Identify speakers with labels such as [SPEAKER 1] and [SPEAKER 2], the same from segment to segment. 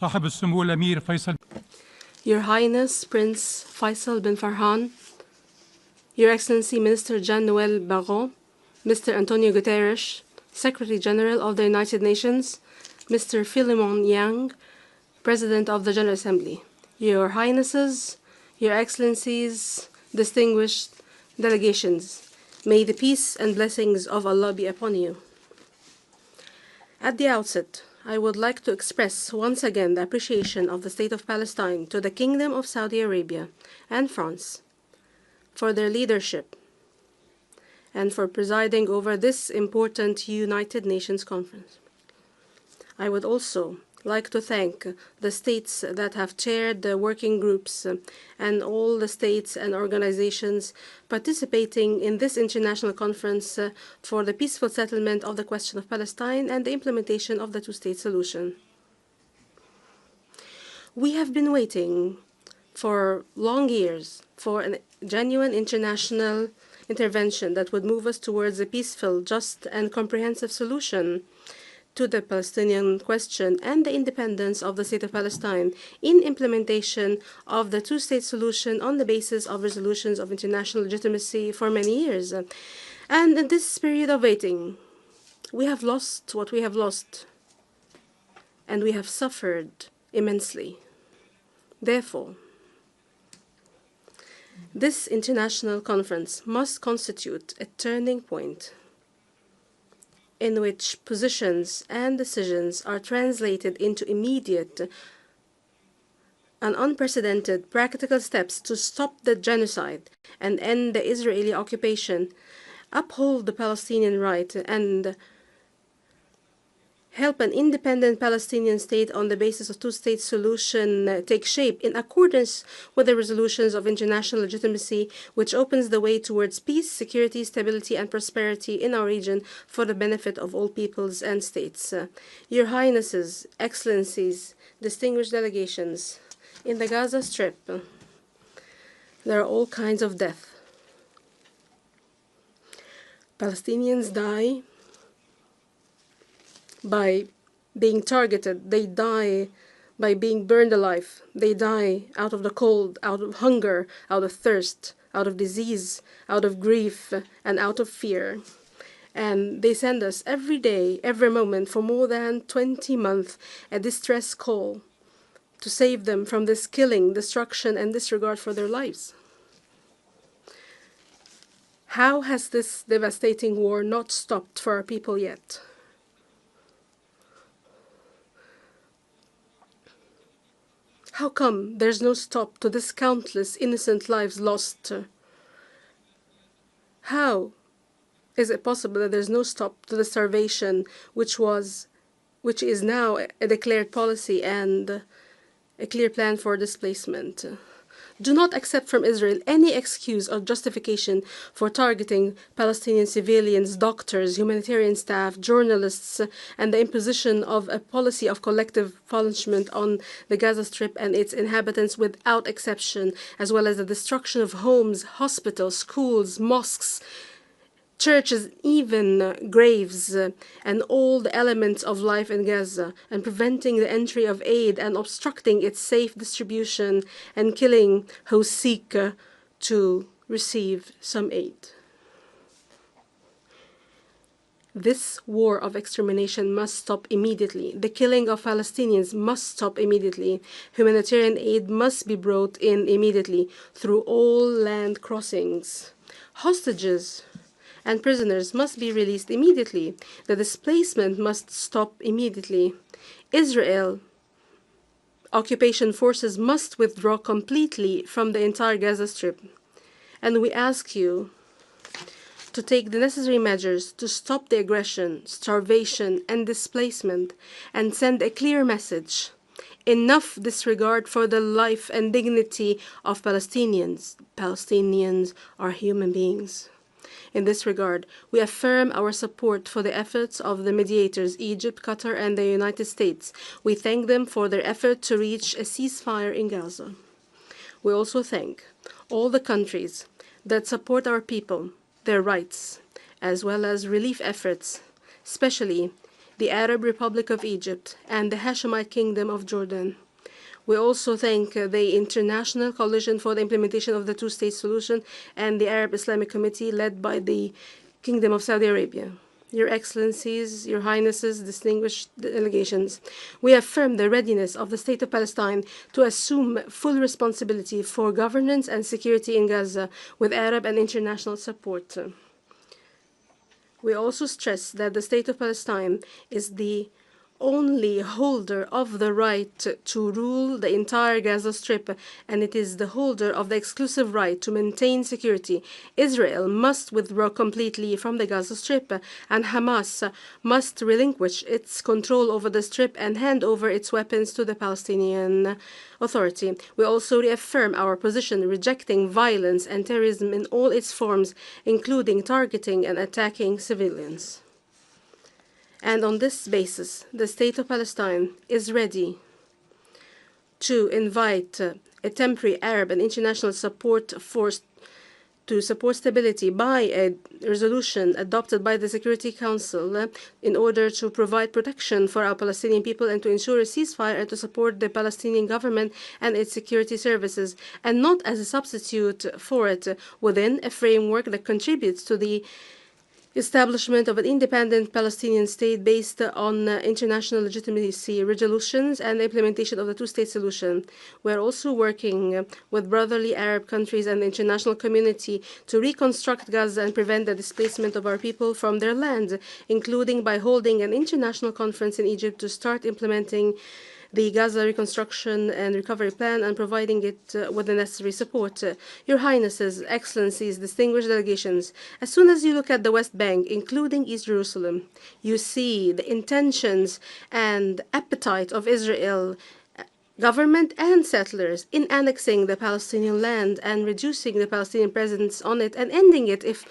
[SPEAKER 1] صاحب السمو الأمير فيصل.
[SPEAKER 2] Your Highness Prince Faisal bin Farhan, Your Excellency Minister Jean-Noël Barrot, Mr. Antonio Guterres, Secretary General of the United Nations, Mr. Philemon Yang, President of the General Assembly, Your Highnesses, Your Excellencies, distinguished delegations, may the peace and blessings of Allah be upon you. At the outset, I would like to express once again the appreciation of the State of Palestine to the Kingdom of Saudi Arabia and France for their leadership and for presiding over this important United Nations conference. I would also like to thank the states that have chaired the working groups and all the states and organizations participating in this international conference for the peaceful settlement of the question of Palestine and the implementation of the two-state solution. We have been waiting for long years for a genuine international intervention that would move us towards a peaceful, just, and comprehensive solution to the Palestinian question and the independence of the State of Palestine in implementation of the two-state solution on the basis of resolutions of international legitimacy for many years. And in this period of waiting, we have lost what we have lost, and we have suffered immensely. Therefore, this international conference must constitute a turning point in which positions and decisions are translated into immediate and unprecedented practical steps to stop the genocide and end the Israeli occupation, uphold the Palestinian right, and help an independent Palestinian state on the basis of two-state solution take shape in accordance with the resolutions of international legitimacy, which opens the way towards peace, security, stability, and prosperity in our region for the benefit of all peoples and states. Your Highnesses, Excellencies, distinguished delegations, in the Gaza Strip, there are all kinds of death. Palestinians die by being targeted. They die by being burned alive. They die out of the cold, out of hunger, out of thirst, out of disease, out of grief, and out of fear. And they send us every day, every moment, for more than 20 months, a distress call to save them from this killing, destruction, and disregard for their lives. How has this devastating war not stopped for our people yet? How come there's no stop to this countless innocent lives lost? How is it possible that there's no stop to the starvation, which is now a declared policy and a clear plan for displacement? Do not accept from Israel any excuse or justification for targeting Palestinian civilians, doctors, humanitarian staff, journalists, and the imposition of a policy of collective punishment on the Gaza Strip and its inhabitants without exception, as well as the destruction of homes, hospitals, schools, mosques, churches, even graves, and all the elements of life in Gaza, and preventing the entry of aid and obstructing its safe distribution and killing who seek to receive some aid. This war of extermination must stop immediately. The killing of Palestinians must stop immediately. Humanitarian aid must be brought in immediately through all land crossings. Hostages and prisoners must be released immediately. The displacement must stop immediately. Israel occupation forces must withdraw completely from the entire Gaza Strip. And we ask you to take the necessary measures to stop the aggression, starvation, and displacement, and send a clear message. Enough disregard for the life and dignity of Palestinians. Palestinians are human beings. In this regard, we affirm our support for the efforts of the mediators, Egypt, Qatar, and the United States. We thank them for their effort to reach a ceasefire in Gaza. We also thank all the countries that support our people, their rights, as well as relief efforts, especially the Arab Republic of Egypt, and the Hashemite Kingdom of Jordan. We also thank the International Coalition for the Implementation of the Two-State Solution and the Arab Islamic Committee led by the Kingdom of Saudi Arabia. Your Excellencies, Your Highnesses, distinguished delegations, we affirm the readiness of the State of Palestine to assume full responsibility for governance and security in Gaza with Arab and international support. We also stress that the State of Palestine is the only holder of the right to rule the entire Gaza Strip, and it is the holder of the exclusive right to maintain security. Israel must withdraw completely from the Gaza Strip, and Hamas must relinquish its control over the Strip and hand over its weapons to the Palestinian Authority. We also reaffirm our position rejecting violence and terrorism in all its forms, including targeting and attacking civilians. And on this basis, the State of Palestine is ready to invite a temporary Arab and international support force to support stability by a resolution adopted by the Security Council in order to provide protection for our Palestinian people and to ensure a ceasefire and to support the Palestinian government and its security services, and not as a substitute for it, within a framework that contributes to the establishment of an independent Palestinian state based on international legitimacy resolutions and the implementation of the two-state solution. We are also working with brotherly Arab countries and the international community to reconstruct Gaza and prevent the displacement of our people from their land, including by holding an international conference in Egypt to start implementing the Gaza Reconstruction and Recovery Plan and providing it with the necessary support. Your Highnesses, Excellencies, distinguished delegations, as soon as you look at the West Bank, including East Jerusalem, you see the intentions and appetite of Israel government and settlers in annexing the Palestinian land and reducing the Palestinian presence on it and ending it, if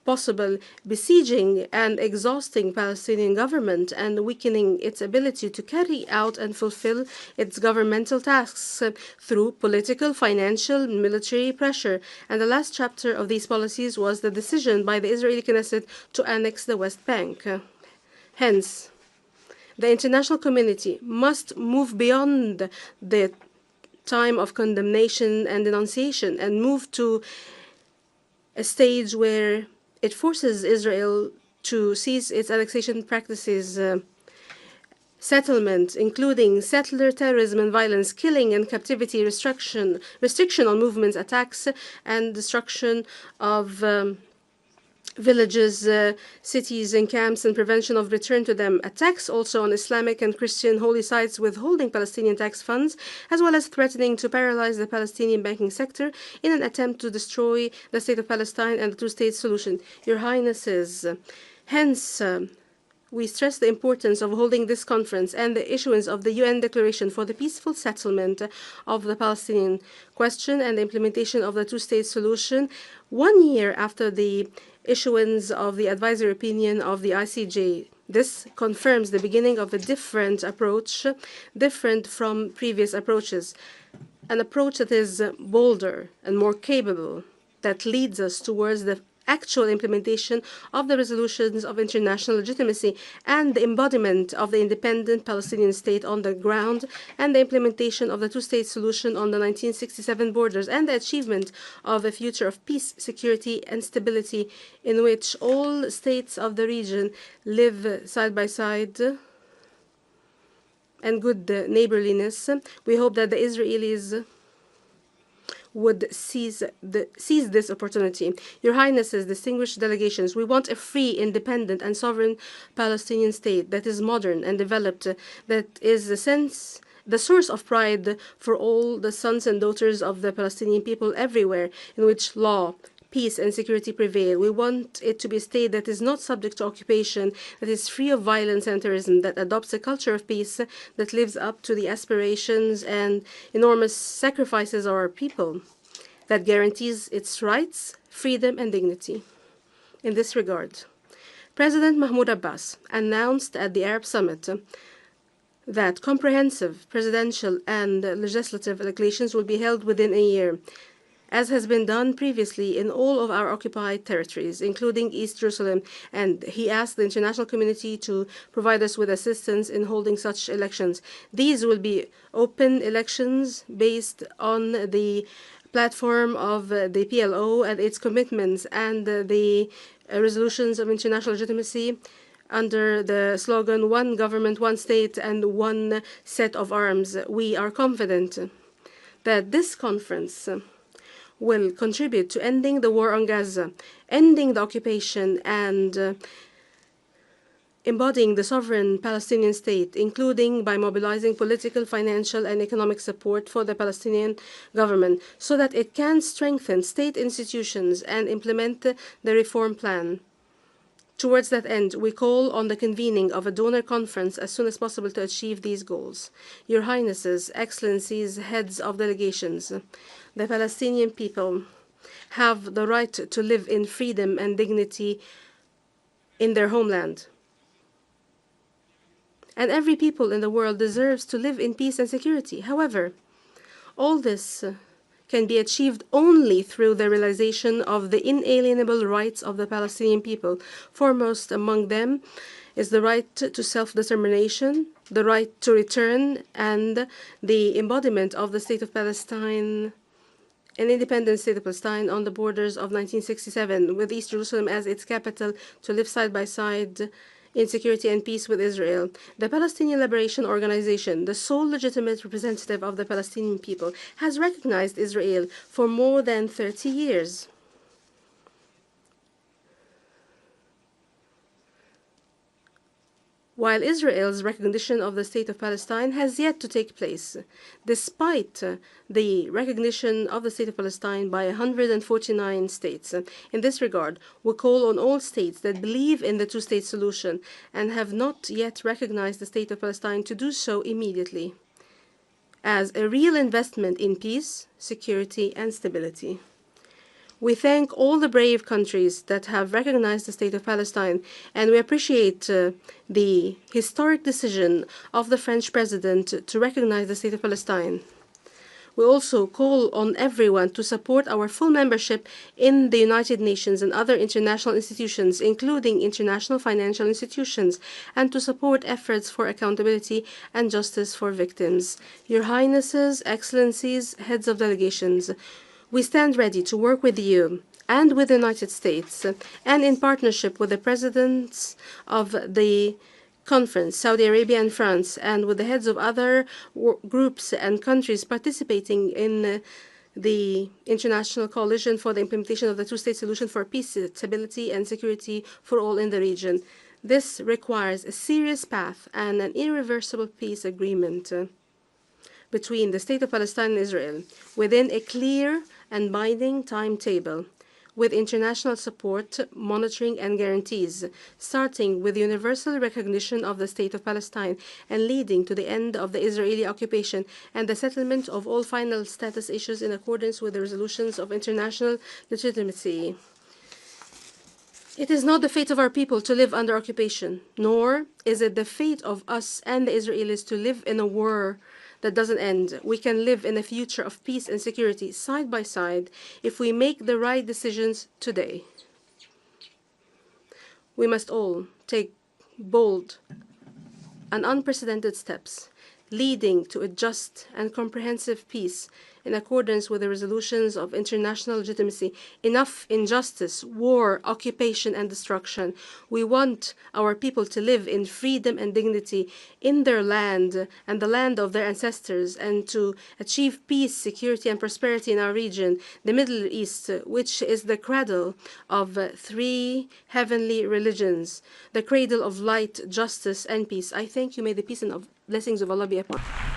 [SPEAKER 2] possible, besieging and exhausting Palestinian government and weakening its ability to carry out and fulfill its governmental tasks through political, financial, military pressure. And the last chapter of these policies was the decision by the Israeli Knesset to annex the West Bank. Hence, the international community must move beyond the time of condemnation and denunciation and move to a stage where it forces Israel to cease its annexation practices, settlement, including settler terrorism and violence, killing and captivity, restriction on movements, attacks, and destruction of villages, cities, and camps, and prevention of return to them. Attacks also on Islamic and Christian holy sites, withholding Palestinian tax funds, as well as threatening to paralyze the Palestinian banking sector in an attempt to destroy the State of Palestine and the two-state solution. Your Highnesses, hence, we stress the importance of holding this conference and the issuance of the UN Declaration for the peaceful settlement of the Palestinian question and the implementation of the two-state solution 1 year after the issuance of the advisory opinion of the ICJ. This confirms the beginning of a different approach, different from previous approaches, an approach that is bolder and more capable, that leads us towards the actual implementation of the resolutions of international legitimacy and the embodiment of the independent Palestinian state on the ground and the implementation of the two-state solution on the 1967 borders and the achievement of a future of peace, security, and stability in which all states of the region live side by side and good neighborliness. We hope that the Israelis would seize this opportunity. Your Highnesses, distinguished delegations, we want a free, independent, and sovereign Palestinian state that is modern and developed, that is the source of pride for all the sons and daughters of the Palestinian people everywhere, in which law, peace, and security prevail. We want it to be a state that is not subject to occupation, that is free of violence and terrorism, that adopts a culture of peace, that lives up to the aspirations and enormous sacrifices of our people, that guarantees its rights, freedom, and dignity. In this regard, President Mahmoud Abbas announced at the Arab Summit that comprehensive presidential and legislative elections will be held within a year, as has been done previously in all of our occupied territories, including East Jerusalem, and he asked the international community to provide us with assistance in holding such elections. These will be open elections based on the platform of the PLO and its commitments and the resolutions of international legitimacy under the slogan, "One government, one state, and one set of arms." We are confident that this conference will contribute to ending the war on Gaza, ending the occupation, and embodying the sovereign Palestinian state, including by mobilizing political, financial, and economic support for the Palestinian government so that it can strengthen state institutions and implement the reform plan. Towards that end, we call on the convening of a donor conference as soon as possible to achieve these goals. Your Highnesses, Excellencies, heads of delegations, the Palestinian people have the right to live in freedom and dignity in their homeland. And every people in the world deserves to live in peace and security. However, all this can be achieved only through the realization of the inalienable rights of the Palestinian people. Foremost among them is the right to self-determination, the right to return, and the embodiment of the State of Palestine, an independent State of Palestine on the borders of 1967, with East Jerusalem as its capital, to live side by side in security and peace with Israel. The Palestinian Liberation Organization, the sole legitimate representative of the Palestinian people, has recognized Israel for more than 30 years. While Israel's recognition of the State of Palestine has yet to take place, despite the recognition of the State of Palestine by 149 states. In this regard, we call on all states that believe in the two-state solution and have not yet recognized the State of Palestine to do so immediately, as a real investment in peace, security, and stability. We thank all the brave countries that have recognized the State of Palestine, and we appreciate the historic decision of the French president to recognize the State of Palestine. We also call on everyone to support our full membership in the United Nations and other international institutions, including international financial institutions, and to support efforts for accountability and justice for victims. Your Highnesses, Excellencies, heads of delegations, we stand ready to work with you and with the United States and in partnership with the presidents of the conference, Saudi Arabia and France, and with the heads of other groups and countries participating in the International Coalition for the Implementation of the Two-State Solution for Peace, Stability, and Security for All in the region. This requires a serious path and an irreversible peace agreement between the State of Palestine and Israel within a clear and binding timetable, with international support, monitoring, and guarantees, starting with universal recognition of the State of Palestine and leading to the end of the Israeli occupation and the settlement of all final status issues in accordance with the resolutions of international legitimacy. It is not the fate of our people to live under occupation, nor is it the fate of us and the Israelis to live in a war that doesn't end. We can live in a future of peace and security side by side if we make the right decisions today. We must all take bold and unprecedented steps leading to a just and comprehensive peace in accordance with the resolutions of international legitimacy. Enough injustice, war, occupation, and destruction. We want our people to live in freedom and dignity in their land and the land of their ancestors, and to achieve peace, security, and prosperity in our region, the Middle East, which is the cradle of three heavenly religions, the cradle of light, justice, and peace. I thank you. May the peace and blessings of Allah be upon you.